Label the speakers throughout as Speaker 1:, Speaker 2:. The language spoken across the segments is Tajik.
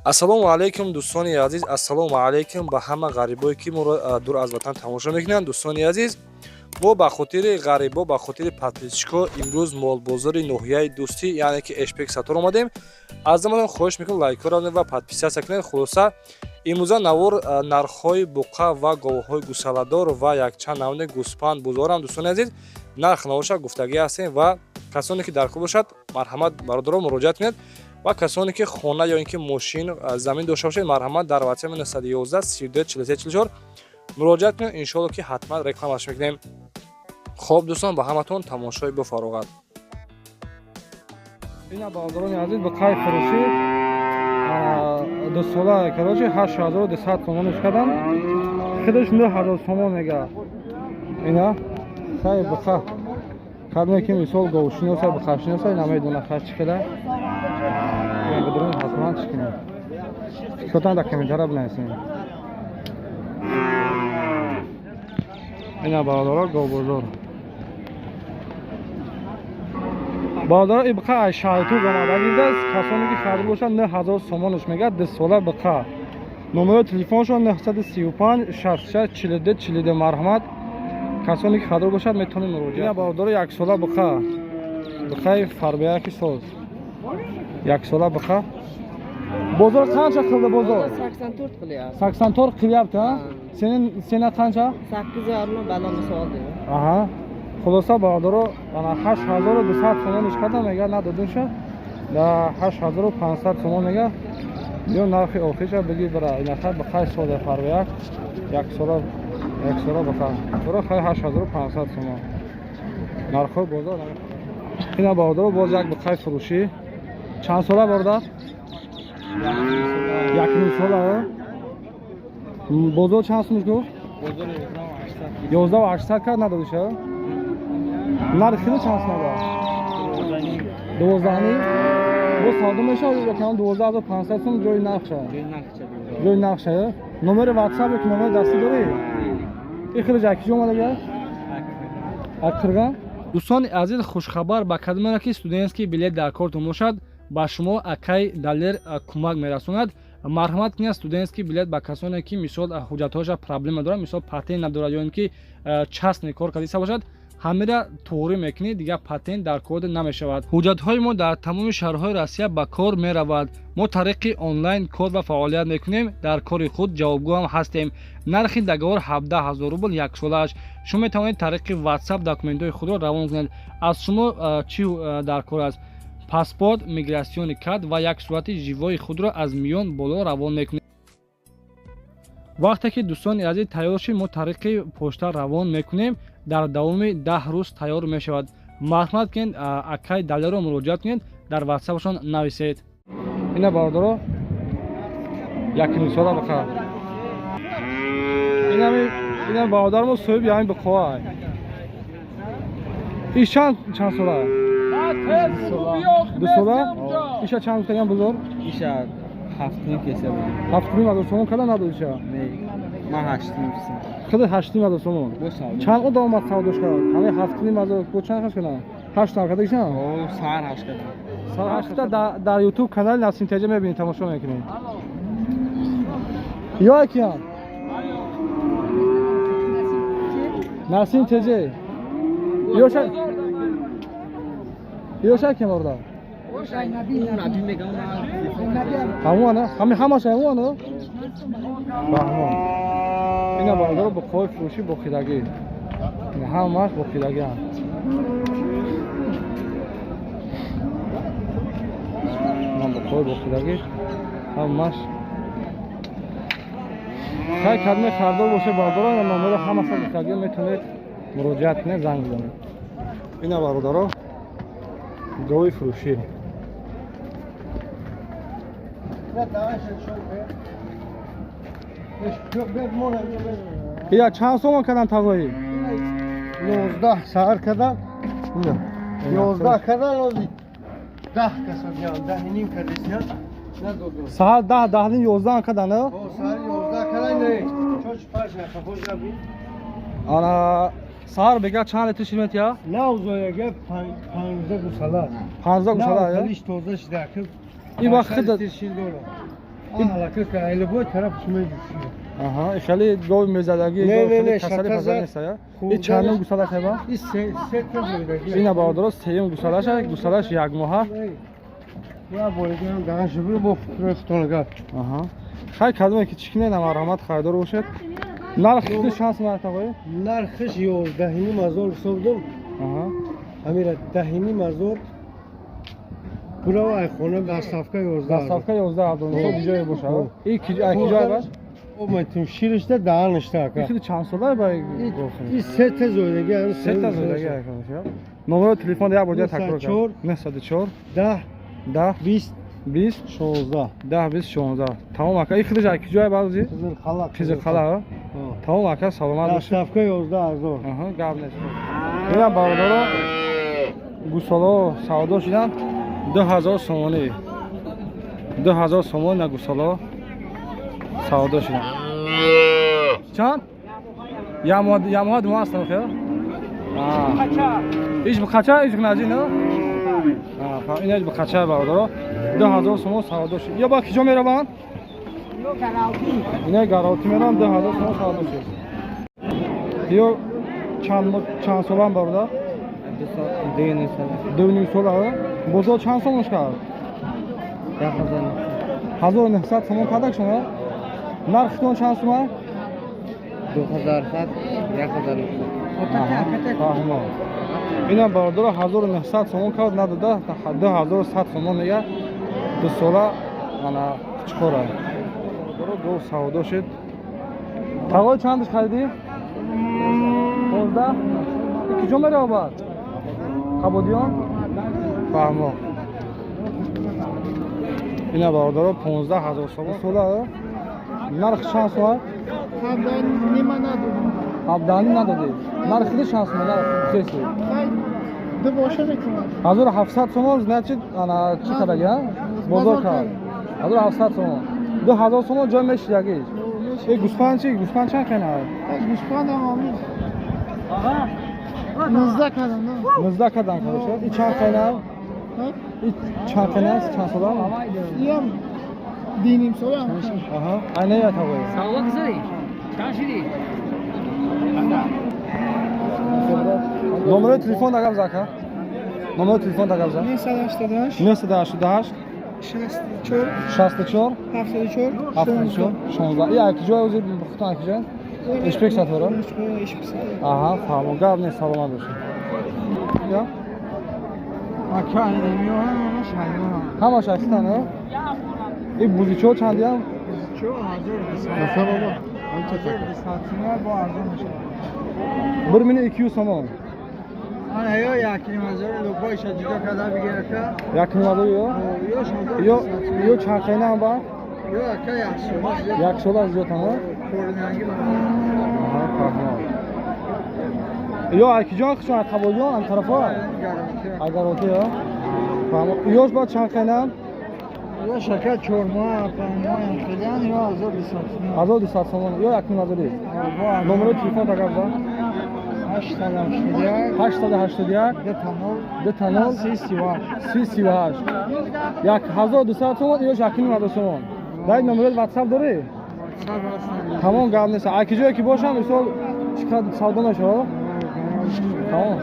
Speaker 1: ассалому алайкум дӯстони азиз, ассалому алайкум ба ҳама ғарибое ки моро дур аз ватан тамошо мекунанд. Дӯстони азиз, мо ба хотири ғарибо, ба хотири подписчикҳо имрӯз молбозори ноҳияи дӯстӣ, яъне ки Эшпек Сатор омадем. Аз ҳаматон хоҳиш мекунам лайкҳоро ва подписатсия кунед. Хулоса имрӯза навор нархҳои буқа ва говҳои гусаладор ва якчанд навъи гӯспанд бузорам. Дӯстони азиз, нарх навоша гуфтагӣ ҳастем ва касоне ки дар хӯ бошад, марҳамат бародаро муроҷиат кунед. ва касоне ки хона ё ин ки мошин замин дошта бошед, марҳамат дар WhatsApp 911 32 43 44 муроҷиат кунед. Иншоалло ки ҳатман рекламаш мекунем. хоб дӯстон, ба ҳаматон тамошои бофароғат.
Speaker 2: ина бародарони азиз, ба қайф фурӯшӣ дусола карочи 8200 сомонаш кардам. худаш 9000 сомон мега. ина хай бақа кадме ки мисол говшиноса бақашиноса намедона хай чӣ када. ин бидурун ҳатман чӣ кина. Фикртан да комментария бинависем. ина бародаро говбозор. бародаро ин бақа ай шаҳрту замадагидас. Касоне ки харид бошад 9000 сомонаш мега. дусола бақа. номери телефоншон 935 66 42 42 марҳамат. касоне ки харид бошад метавонед муроҷиат. ина бародаро яксола бақа. бақаи фарбияки соз. яксола бақа. бозор қанча қилdi бозор?
Speaker 3: 84 qilyapti.
Speaker 2: 84 qilyapti, ha? Seni qancha?
Speaker 3: 8,5 balon soldi.
Speaker 2: Aha. Xulosa barodaro, ana 8200 so'm ishqada mega nadoduncha. Da 8500 so'm mega. Yo narxi oxircha bigi bira. Ina xar baqay soda farqiya. Yaksola baqa. Bura 8500 so'm. Narxi bozor. Ina barodaro boz yak baqay furushi. Chand sola borda? Yakın sola. Bozor chand so'm g'o?
Speaker 3: Bozor
Speaker 2: 11800 kad nadoduncha. Narxini chansına var. 12'ni. Bu savdo meşa yokan 12500 so'm joy narxcha. Joy narxcha. Nomeri WhatsApp yoki nomeri dasti dori. İxrijaki jomalaga. Akirgan. Дӯстони азиз, хушхабар ба кадмана ки студентский билет дар кортон бошад, ба шумо акай далер кӯмак мерасонад. марҳамат кунед студентский билет ба касоне ки мисол ҳуҷҷатҳоша проблема дорад, мисол патент надорад ё ин ки частный кор кардиса бошад, ҳамира то'g'ri мекунед, дигар патент дар код намешавад. ҳуҷҷатҳои мо дар тамоми шаҳрҳои Россия ба кор меравад. мо тариқи онлайн кор ва фаъолият мекунем. Дар кори худ ҷавобгӯ ҳам ҳастем. нархи договор 17000 рубл як солааш. шумо метавонед тариқи WhatsApp документҳои худро равон кунед. аз шумо чӣ дар кор аст? паспорт, миграсиони карт ва як сурати живои худро аз миён боло равон мекунед. вақте ки дӯстони азиз тайёр шид, мо тариқи почта равон мекунем. дар давоми 10 рӯз тайёр мешавад. марҳамат кунед, акай далеро муроҷиат кунед, дар WhatsApp-шон нависед. ина бародаро якин сола бақа. ина бародармо соҳиби ҳамин бақоа. иш чанд сола? 2 сола? иша чанд гуфтаган бузор?
Speaker 3: Isha haftaning kesa bo'ldi.
Speaker 2: 7000 so'm kala nadodicha.
Speaker 3: Men 8000
Speaker 2: Xida 8000 so'm. Chand odam omad savdosh qiladi. Hali 7000 bu chand qilish kerak. 8 kadaysan?
Speaker 3: O sar 8.
Speaker 2: Sar 8 dar YouTube kanali Nasim Teja میبینید تماشا میکنید. یا کیان؟ Nasim Teja. Yoşa kim orada?
Speaker 3: Nabi megan.
Speaker 2: Hamona, همه همونه. Bahmon. اینا باردارو با قوی فروشی با خیدگی. این همش با خیدگی هم. من با قوی با خیدگی همش. خیلی کدمه خردار باشه باردارو نمره همه سر خیدگی میتونید مراجعت کنید زنگ بزنید. اینا باردارو قوی فروشی. یا چند سوم کردن تقوی؟
Speaker 4: 11 سهر کردن 11 کردن روزی 10 کسا بیان 10 نیم کردن
Speaker 2: سهر 10 نیم 11 کردن نه؟
Speaker 4: سهر 11 کردن نه چوش پرش نکن خوش نبی
Speaker 2: آنا سهر بگه چند لیتر شیرمت یا؟
Speaker 4: نه اوزایه گه 15 گوساله
Speaker 2: 15 گوساله
Speaker 4: نه
Speaker 2: یا؟
Speaker 4: اوزایش توزه شده که
Speaker 2: این وقت خود
Speaker 4: Alaka kaylı bu taraf kime düşüyor?
Speaker 2: Aha, خیلی گاو میزدگی
Speaker 4: نه،
Speaker 2: گاو
Speaker 4: نه،
Speaker 2: خیلی
Speaker 4: نه،
Speaker 2: کسری
Speaker 4: شکر
Speaker 2: پسر
Speaker 4: زد.
Speaker 2: نیست یا
Speaker 4: خوب
Speaker 2: این چند
Speaker 4: داره.
Speaker 2: گوساله خیلی
Speaker 4: این سه تا زوده.
Speaker 2: اینا بردارو سیم گوسالش یک ماه
Speaker 4: یا بولگان دانش برو با فرستونگار.
Speaker 2: آها خیلی کدومه که چیکنه نمارمت خریدار باشد نرخ خیلی شانس مرتا قوی
Speaker 4: نرخش 11,000 سودم.
Speaker 2: آها
Speaker 4: Amira dahini mazor buraya khona dastafka 11.
Speaker 2: دستافکه 11 هزار نصف بیجای باشه این کی جای باش
Speaker 4: O metin şirişte dağınışta
Speaker 2: این
Speaker 4: aka.
Speaker 2: خیلی چند ساله برای
Speaker 4: Bir sete zoydagi yani
Speaker 2: سه تا زندگی کنش یا نمره تلفن یا بوده تکرار
Speaker 4: چهار.
Speaker 2: کنم 94
Speaker 4: 10
Speaker 2: 10
Speaker 4: 20
Speaker 2: 20
Speaker 4: 16
Speaker 2: 10 20 16 tamam aka این خیلی جای کی جای بازی
Speaker 4: Kızıl Kala.
Speaker 2: چیز خلا tamam aka sağlamaz باشه
Speaker 4: Dastafka 11 azor.
Speaker 2: آها گاب نیست اینا باردارو گوسالا سودا شدن 2000 سومانی 2000 سومان نه گوسالا سودا شدن چند یاماد ما هستن خیر ایش بخچه ایش نازی نه این ایش بخچه باردارو 2000 سومان سودا شد یا با کجا میروان اینا گاراتی میرن 2000 سومان سودا شد یا چند سالان باردار
Speaker 3: دیگه
Speaker 2: دونی ساله بزرگ چند سالش کرد 1900 سومان کدک شما نرختون چند سومان
Speaker 3: 2007 1000
Speaker 2: فهمم اینا باردار 1900 سومان کرد نداده 2100 سومان میگه دو ساله انا چیکاره باردار دو سودا شد تقای چندش خریدی 15 کجا میره آباد قبودیان فهمم اینا باردار 15000 سومان ساله نرخ چند سومان Abdani ندادی نرخ خیلی شانس من کسی
Speaker 5: دو باشه میکنم
Speaker 2: 1700 سومان значит انا چی کردگی بزرگ کرد 1700 سومان 2000 سومان جای میشیدگی این گوسفند چی گوسفند چند کنه
Speaker 5: گوشپان هم آمید 19 کردم نه
Speaker 2: 19 کدام کنه این چند کنه این چند کنه است چند سال
Speaker 5: یم دینیم ساله هم
Speaker 2: آها اینه یا تاوی
Speaker 3: Sağlık kızı. Çarşıdi.
Speaker 2: نمره تلفن دگم زکا نمره تلفن دگم زکا
Speaker 5: 988
Speaker 2: 988
Speaker 5: 64
Speaker 2: 64
Speaker 5: 74
Speaker 2: 74 16 یا کی جای وزیر بختان کی جای اشپک ساتورا آها فهمم گاب نه سلامت باشه یا
Speaker 5: مکان نمیو هم شایما
Speaker 2: همش هستن این بوزیچو چند یا
Speaker 5: چو حاضر
Speaker 4: Nasıl baba? Anca tak.
Speaker 5: ساعتونه با ارزان میشه
Speaker 2: 1 میلیون 200 سومان
Speaker 5: آن یا یکی مزار لوبای شجیدا کدا بگیره که
Speaker 2: یک نیمه یا
Speaker 5: یا شما
Speaker 2: یا چند خیلی هم با
Speaker 5: یا که یا
Speaker 2: یک سال از زیاد هم
Speaker 5: کورنگی
Speaker 2: آها فهمم یا کی جان خشون قبولیان هم طرفا اگر اوکی یا فهمم یوش با چند خیلی هم
Speaker 5: یا شرکت چورما پنجاه خیلیان یا 1200
Speaker 2: 1200 سومان یا یک نیمه داری نمره تلفن دگم زن 881
Speaker 5: ده تنول
Speaker 2: 3038 1200 سومان یا یک نیمه سومان در نمره واتساپ داری تمام گام نیست اگه جایی که باشم مثال چقدر سودا نشه تمام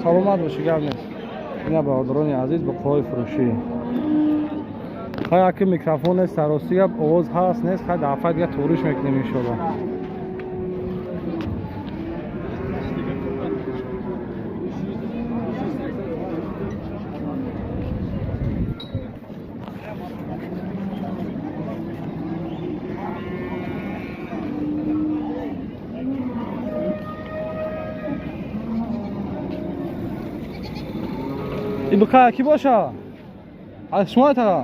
Speaker 2: سلامت باشی گام نیست اینا برادران عزیز به قوای فروشی خواهی که میکروفون سراسی آواز هست نیست خواهی دفعه دیگه توریش میکنیم انشالله این بخواه کی باشه؟ از شما تا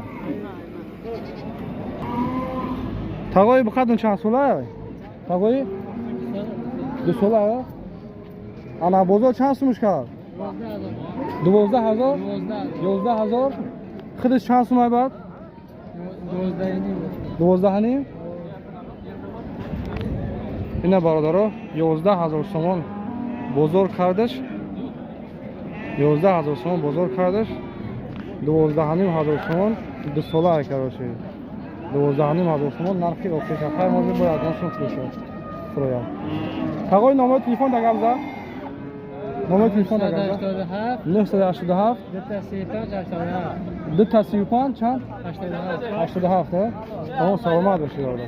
Speaker 2: تاگوی بخواد چند ساله؟ تاگوی؟ 2 ساله؟ انا بزرگ چند سومش کرد؟ 12000 11000 خودش چند سومه بعد؟ 12 نیم اینا برادرها 11000 سومان بزرگ کردش 11000 سومان بزرگ کردش 12000 سومان 2 ساله کرده شد 12,5 сомон нархи океша. Хай мо бояд насун фурӯшад. Фуроя. Тагой номер телефон дагам за. Номер телефон дагам за. 987 235 чанд 87 саломат бошед.